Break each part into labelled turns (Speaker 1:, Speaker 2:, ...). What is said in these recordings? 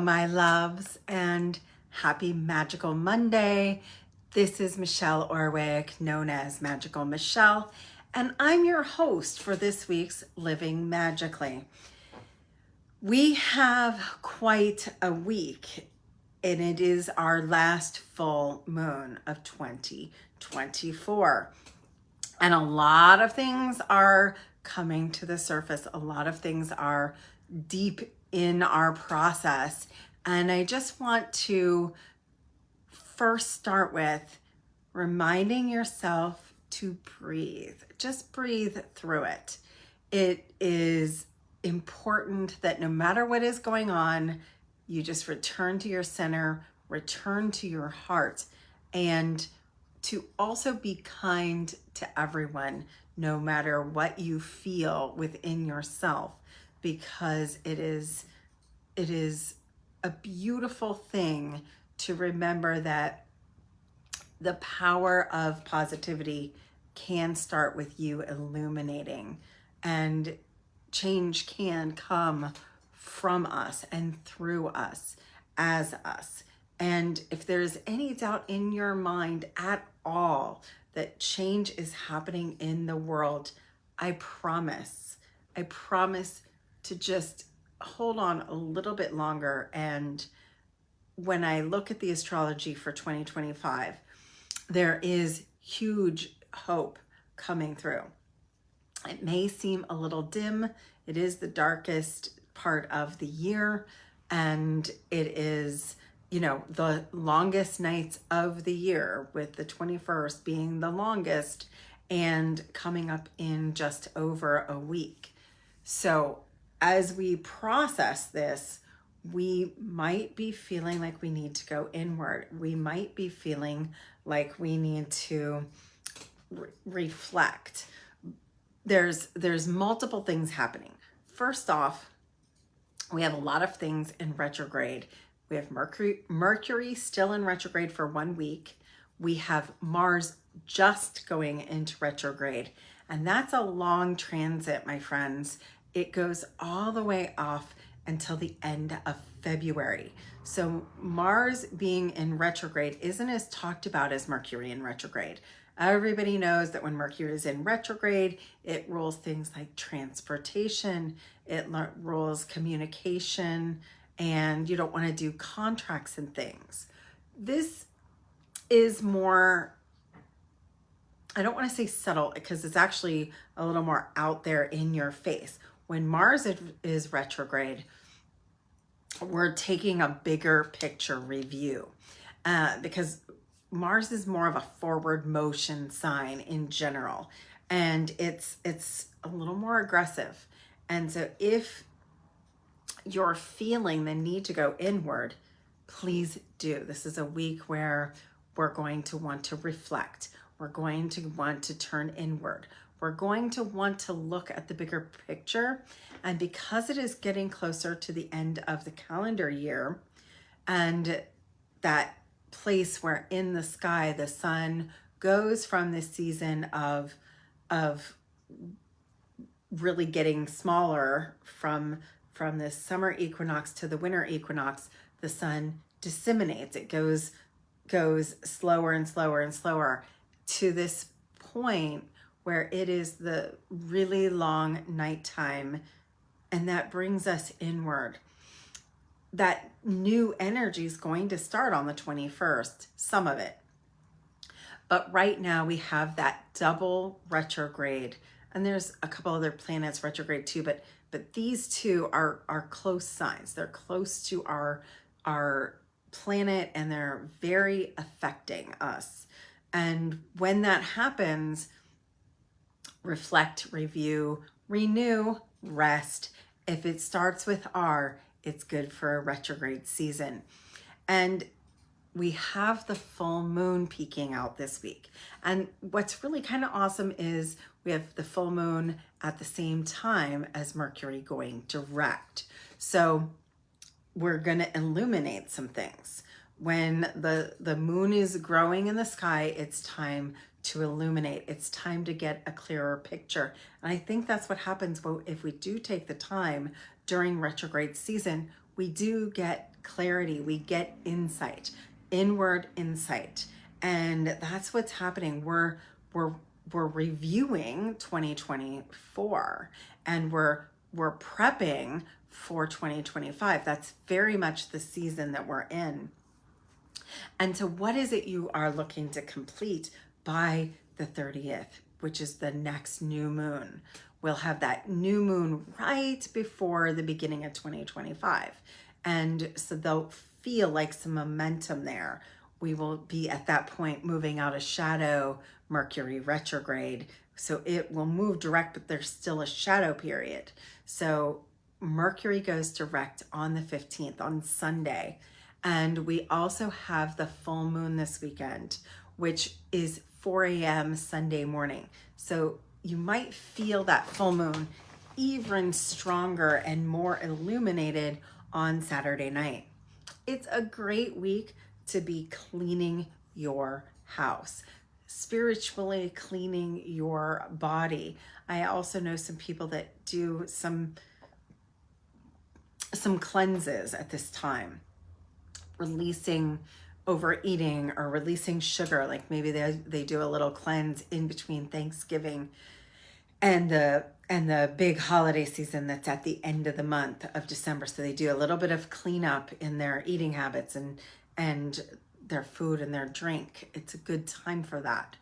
Speaker 1: my loves, and happy Magical Monday. This is Michelle Orwick, known as Magical Michelle, and I'm your host for this week's Living Magically. We have quite a week, and it is our last full moon of 2024. And a lot of things are coming to the surface. A lot of things are deep in our process. And I just want to first start with reminding yourself to breathe. Just breathe through it. It is important that no matter what is going on, you just return to your center, return to your heart, and to also be kind to everyone, no matter what you feel within yourself, because it is a beautiful thing to remember that the power of positivity can start with you illuminating, and change can come from us and through us as us. And if there's any doubt in your mind at all that change is happening in the world, I promise to just hold on a little bit longer. And when I look at the astrology for 2025, there is huge hope coming through. It may seem a little dim. It is the darkest part of the year, and it is, the longest nights of the year, with the 21st being the longest and coming up in just over a week. So as we process this, we might be feeling like we need to go inward. We might be feeling like we need to reflect. There's multiple things happening. First off, we have a lot of things in retrograde. We have Mercury still in retrograde for 1 week. We have Mars just going into retrograde. And that's a long transit, my friends. It goes all the way off until the end of February. So Mars being in retrograde isn't as talked about as Mercury in retrograde. Everybody knows that when Mercury is in retrograde, it rules things like transportation, it rules communication, and you don't want to do contracts and things. This is more, I don't want to say subtle, because it's actually a little more out there in your face. When Mars is retrograde, we're taking a bigger picture review, because Mars is more of a forward motion sign in general, and it's a little more aggressive. And so if you're feeling the need to go inward, please do. This is a week where we're going to want to reflect. We're going to want to turn inward. We're going to want to look at the bigger picture. And because it is getting closer to the end of the calendar year, and that place where in the sky the sun goes from this season of really getting smaller from the summer equinox to the winter equinox, the sun disseminates. It goes slower and slower and slower to this point where it is the really long nighttime, and that brings us inward. That new energy is going to start on the 21st, some of it. But right now we have that double retrograde, and there's a couple other planets retrograde too, but these two are close signs. They're close to our planet, and they're very affecting us. And when that happens, reflect, review, renew, rest. If it starts with R, it's good for a retrograde season. And we have the full moon peeking out this week. And what's really kind of awesome is we have the full moon at the same time as Mercury going direct. So we're going to illuminate some things. When the moon is growing in the sky, it's time to illuminate. It's time to get a clearer picture. And I think that's what happens if we do take the time during retrograde season. We do get clarity, we get insight, inward insight. And that's what's happening. We're reviewing 2024, and we're prepping for 2025. That's very much the season that we're in. And so what is it you are looking to complete by the 30th, which is the next new moon? We'll have that new moon right before the beginning of 2025. And so they'll feel like some momentum there. We will be at that point moving out of shadow Mercury retrograde. So it will move direct, but there's still a shadow period. So Mercury goes direct on the 15th, on Sunday. And we also have the full moon this weekend, which is 4 a.m. Sunday morning. So you might feel that full moon even stronger and more illuminated on Saturday night. It's a great week to be cleaning your house, spiritually cleaning your body. I also know some people that do some cleanses at this time, releasing overeating or releasing sugar. Like maybe they do a little cleanse in between Thanksgiving and the big holiday season that's at the end of the month of December. So they do a little bit of cleanup in their eating habits and their food and their drink. It's a good time for that.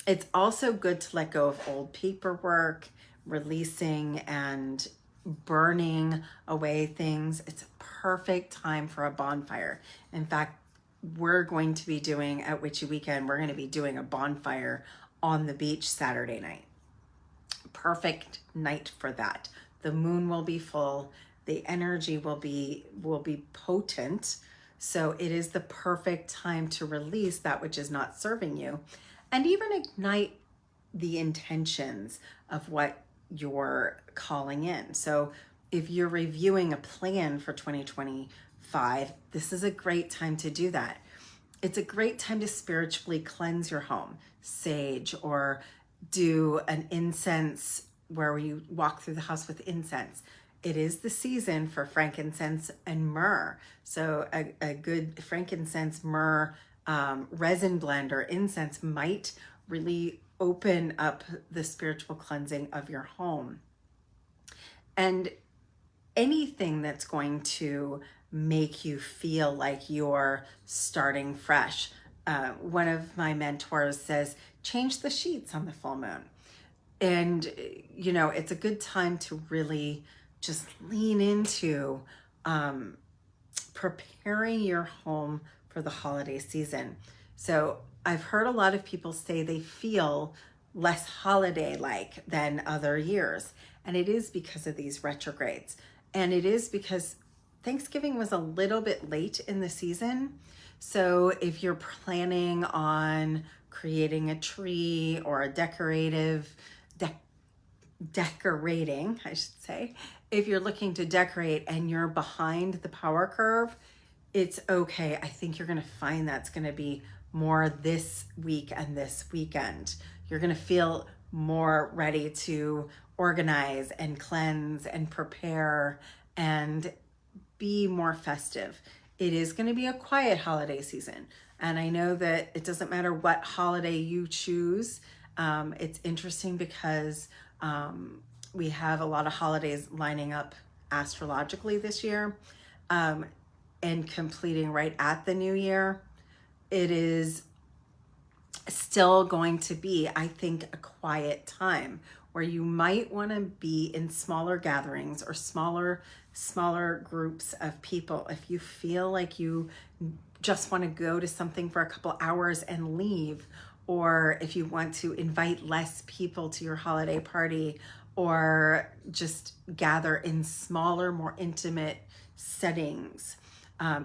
Speaker 1: It's also good to let go of old paperwork, releasing and burning away things. It's a perfect time for a bonfire. In fact, we're going to be doing at Witchy Weekend, we're going to be doing a bonfire on the beach Saturday night. Perfect night for that. The moon will be full. The energy will be potent. So it is the perfect time to release that which is not serving you, and even ignite the intentions of what you're calling in. So if you're reviewing a plan for 2025, this is a great time to do that. It's a great time to spiritually cleanse your home, sage, or do an incense where you walk through the house with incense. It is the season for frankincense and myrrh. So a good frankincense, myrrh, resin blend or incense might really open up the spiritual cleansing of your home. And anything that's going to make you feel like you're starting fresh. One of my mentors says, change the sheets on the full moon. And, you know, it's a good time to really just lean into preparing your home for the holiday season. So I've heard a lot of people say they feel less holiday-like than other years. And it is because of these retrogrades. And it is because Thanksgiving was a little bit late in the season. So if you're planning on creating a tree or a decorating, I should say, if you're looking to decorate and you're behind the power curve, it's okay. I think you're going to find that's going to be more this week and this weekend. You're going to feel more ready to organize and cleanse and prepare and be more festive. It is going to be a quiet holiday season. And I know that it doesn't matter what holiday you choose. It's interesting because we have a lot of holidays lining up astrologically this year and completing right at the new year. It is still going to be, I think, a quiet time where you might want to be in smaller gatherings or smaller groups of people. If you feel like you just want to go to something for a couple hours and leave, or if you want to invite less people to your holiday party, or just gather in smaller, more intimate settings.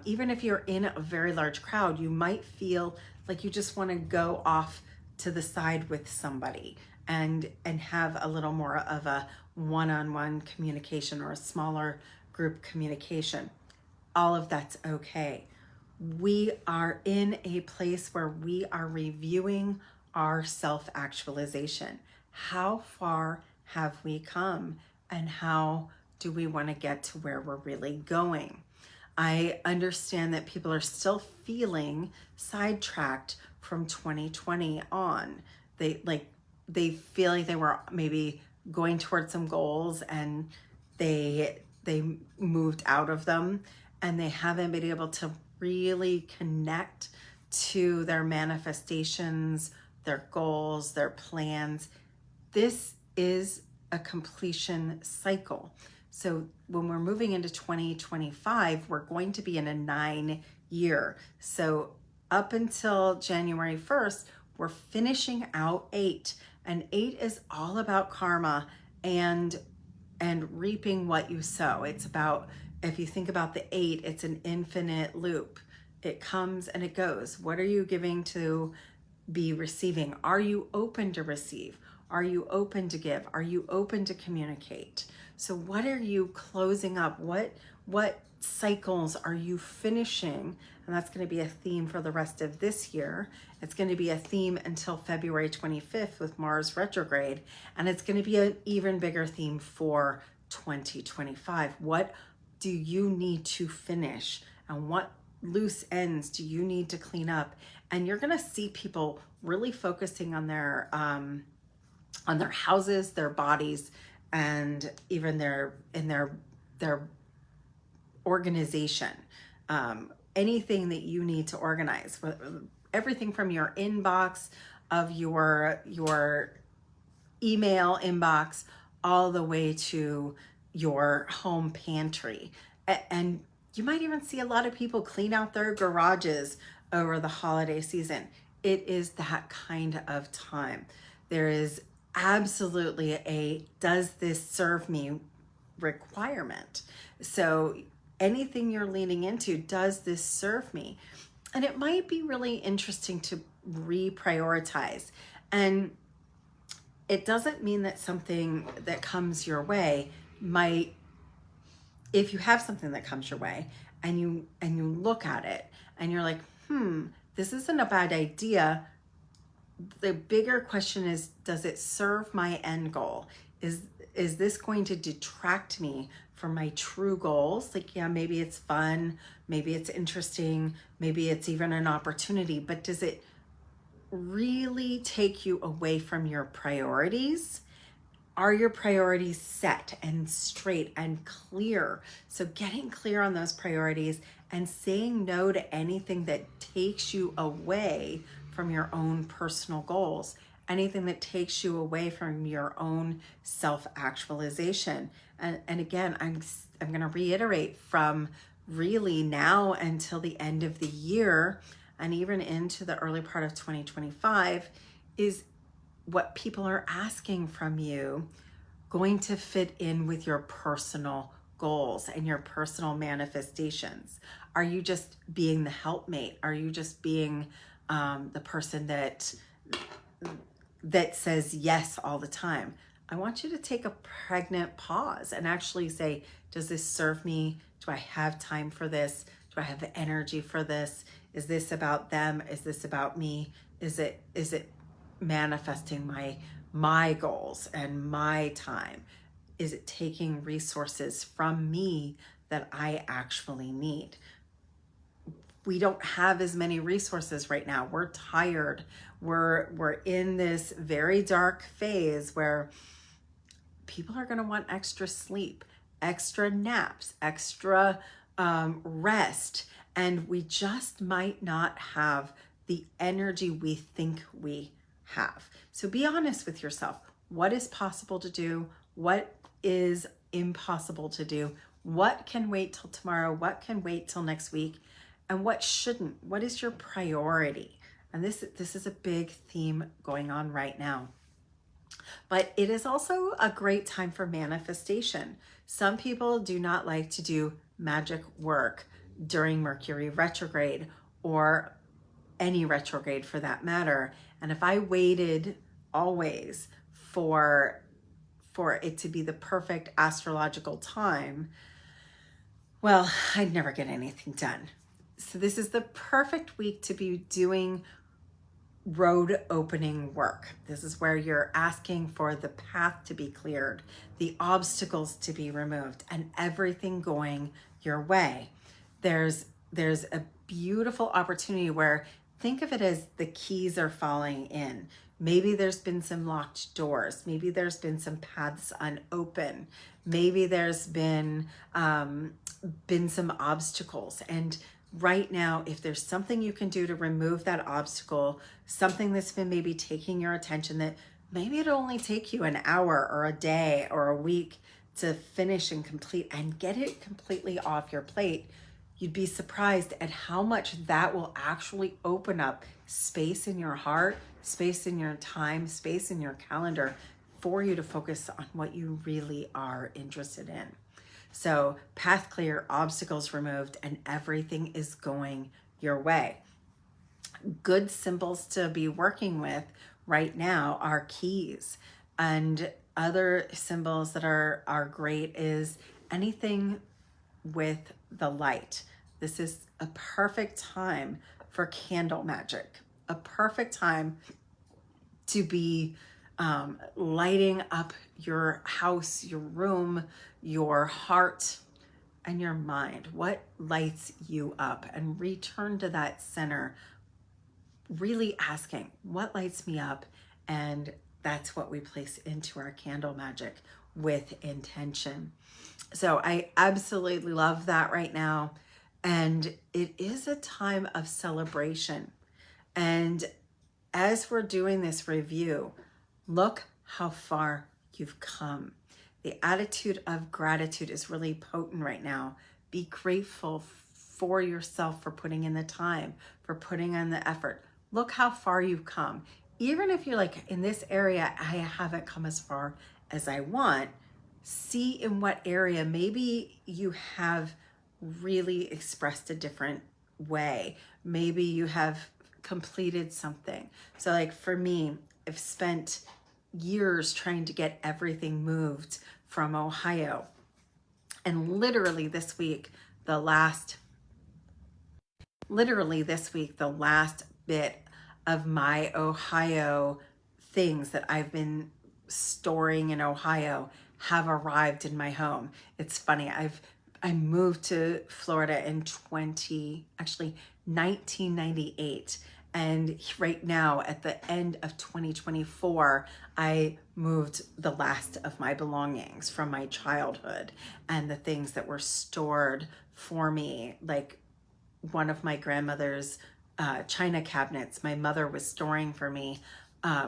Speaker 1: Even if you're in a very large crowd, you might feel like you just want to go off to the side with somebody and have a little more of a one-on-one communication or a smaller group communication. All of that's okay. We are in a place where we are reviewing our self-actualization. How far have we come, and how do we want to get to where we're really going? I understand that people are still feeling sidetracked from 2020 on. They feel like they were maybe going towards some goals and they moved out of them, and they haven't been able to really connect to their manifestations, their goals, their plans. This is a completion cycle. So when we're moving into 2025, we're going to be in a 9-year. So up until January 1st, we're finishing out 8. And 8 is all about karma and reaping what you sow. It's about, if you think about the 8, it's an infinite loop. It comes and it goes. What are you giving to be receiving? Are you open to receive? Are you open to give? Are you open to communicate? So what are you closing up? What cycles are you finishing? And that's going to be a theme for the rest of this year. It's going to be a theme until February 25th with Mars retrograde. And it's going to be an even bigger theme for 2025. What do you need to finish? And what loose ends do you need to clean up? And you're going to see people really focusing on their houses, their bodies, and even their organization. Anything that you need to organize, everything from your inbox of your email inbox all the way to your home pantry. And you might even see a lot of people clean out their garages over the holiday season. It is that kind of time. There is absolutely a does this serve me requirement. So anything you're leaning into, does this serve me? And it might be really interesting to reprioritize. And it doesn't mean that something that comes your way might, if you have something that comes your way and you look at it and you're like, this isn't a bad idea. The bigger question is, does it serve my end goal? Is this going to detract me from my true goals? Like, yeah, maybe it's fun, maybe it's interesting, maybe it's even an opportunity, but does it really take you away from your priorities? Are your priorities set and straight and clear? So getting clear on those priorities and saying no to anything that takes you away from your own personal goals, anything that takes you away from your own self-actualization. And again, I'm going to reiterate, from really now until the end of the year and even into the early part of 2025, is what people are asking from you going to fit in with your personal goals and your personal manifestations? Are you just being the helpmate? Are you just being the person that says yes all the time? I want you to take a pregnant pause and actually say, does this serve me? Do I have time for this? Do I have the energy for this? Is this about them? Is this about me? Is it manifesting my goals and my time? Is it taking resources from me that I actually need? We don't have as many resources right now. We're tired. We're in this very dark phase where people are going to want extra sleep, extra naps, extra rest, and we just might not have the energy we think we have. So be honest with yourself. What is possible to do? What is impossible to do? What can wait till tomorrow? What can wait till next week? And what shouldn't? What is your priority? And this is a big theme going on right now. But it is also a great time for manifestation. Some people do not like to do magic work during Mercury retrograde, or any retrograde for that matter. And if I waited always for it to be the perfect astrological time, well, I'd never get anything done. So this is the perfect week to be doing road opening work. This is where you're asking for the path to be cleared, the obstacles to be removed, and everything going your way. there's a beautiful opportunity where, think of it as the keys are falling in. Maybe there's been some locked doors. Maybe there's been some paths unopen. Maybe there's been some obstacles. And right now, if there's something you can do to remove that obstacle, something that's been maybe taking your attention, that maybe it'll only take you an hour or a day or a week to finish and complete and get it completely off your plate, you'd be surprised at how much that will actually open up space in your heart, space in your time, space in your calendar for you to focus on what you really are interested in. So path clear, obstacles removed, and everything is going your way. Good symbols to be working with right now are keys, and other symbols that are great is anything with the light. This is a perfect time for candle magic, a perfect time to be lighting up your house, your room, your heart, and your mind. What lights you up? And return to that center, really asking, what lights me up? And that's what we place into our candle magic with intention. So I absolutely love that right now. And it is a time of celebration. And as we're doing this review, look how far you've come. The attitude of gratitude is really potent right now. Be grateful for yourself for putting in the time, for putting in the effort. Look how far you've come. Even if you're like, in this area, I haven't come as far as I want, see in what area maybe you have really expressed a different way. Maybe you have completed something. So like for me, I've spent years trying to get everything moved from Ohio. And literally this week, the last bit of my Ohio things that I've been storing in Ohio have arrived in my home. It's funny, I moved to Florida in 1998. And right now, at the end of 2024, I moved the last of my belongings from my childhood and the things that were stored for me, like one of my grandmother's china cabinets my mother was storing for me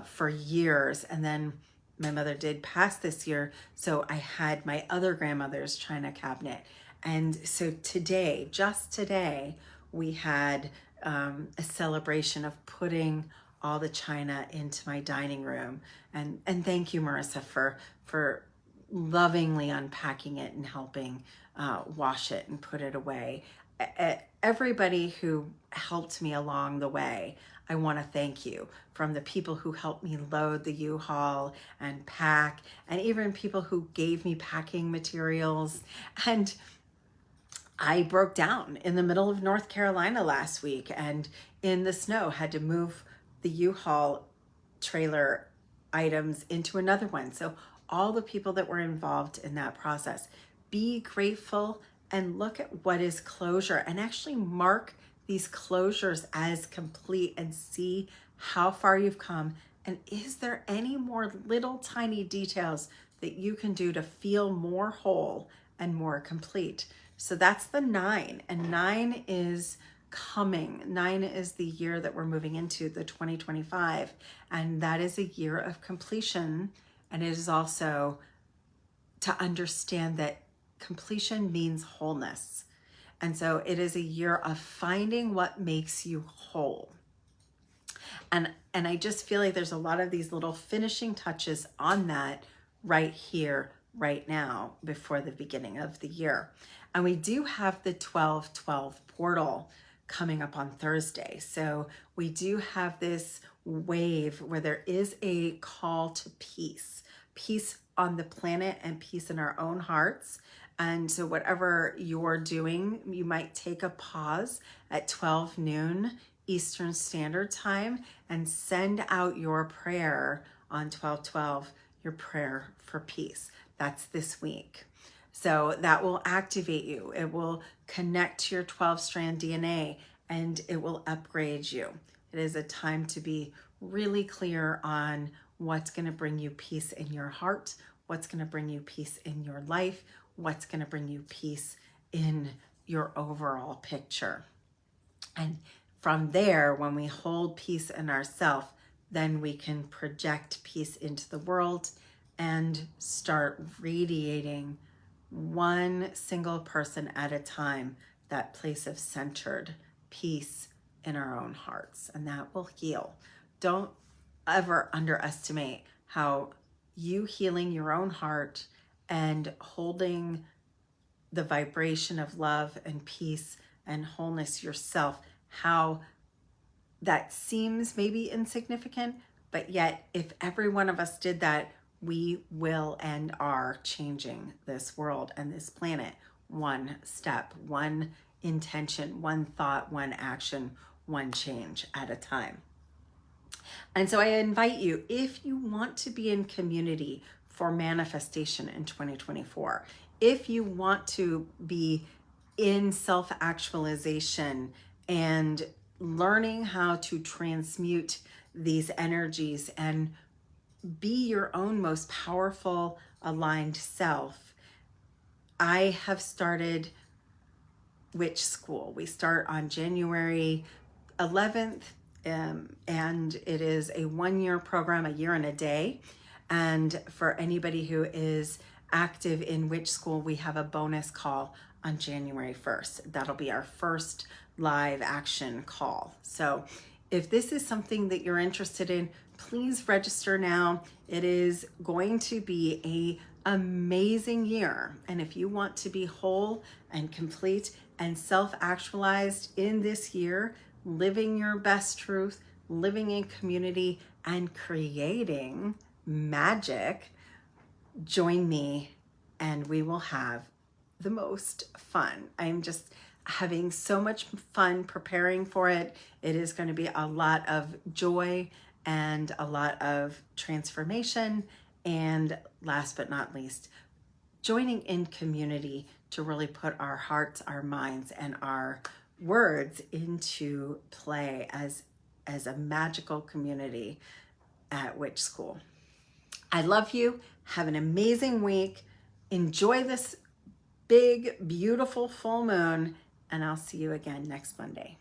Speaker 1: for years. And then my mother did pass this year, so I had my other grandmother's china cabinet. And so today, just today, we had a celebration of putting all the china into my dining room. And thank you, Marissa, for lovingly unpacking it and helping wash it and put it away. Everybody who helped me along the way, I want to thank you. From the people who helped me load the U-Haul and pack, and even people who gave me packing materials. And I broke down in the middle of North Carolina last week and in the snow had to move the U-Haul trailer items into another one. So all the people that were involved in that process, be grateful and look at what is closure and actually mark these closures as complete and see how far you've come. And is there any more little tiny details that you can do to feel more whole and more complete? So that's the 9, and 9 is coming. 9 is the year that we're moving into, the 2025, and that is a year of completion. And it is also to understand that completion means wholeness. And so it is a year of finding what makes you whole. And I just feel like there's a lot of these little finishing touches on that right here, right now, before the beginning of the year. And we do have the 12/12 portal coming up on Thursday. So we do have this wave where there is a call to peace on the planet and peace in our own hearts. And so whatever you're doing, you might take a pause at 12 noon Eastern Standard Time and send out your prayer on 12/12, your prayer for peace. That's this week. So that will activate you. It will connect to your 12-strand DNA and it will upgrade you. It is a time to be really clear on what's going to bring you peace in your heart, what's going to bring you peace in your life, what's going to bring you peace in your overall picture. And from there, when we hold peace in ourselves, then we can project peace into the world and start radiating one single person at a time, that place of centered peace in our own hearts, and that will heal. Don't ever underestimate how you healing your own heart and holding the vibration of love and peace and wholeness yourself, how that seems maybe insignificant, but yet if every one of us did that, we will and are changing this world and this planet one step, one intention, one thought, one action, one change at a time. And so I invite you, if you want to be in community for manifestation in 2024, if you want to be in self-actualization and learning how to transmute these energies and be your own most powerful aligned self, I have started Witch School. We start on January 11th, and it is a 1-year program, a year and a day. And for anybody who is active in Witch School, we have a bonus call on January 1st. That'll be our first live action call. So if this is something that you're interested in, please register now. It is going to be an amazing year. And if you want to be whole and complete and self-actualized in this year, living your best truth, living in community, and creating magic, join me and we will have the most fun. I'm just having so much fun preparing for it. It is going to be a lot of joy and a lot of transformation. And last but not least, joining in community to really put our hearts, our minds, and our words into play as a magical community at Witch School. I love you. Have an amazing week. Enjoy this big, beautiful full moon, and I'll see you again next Monday.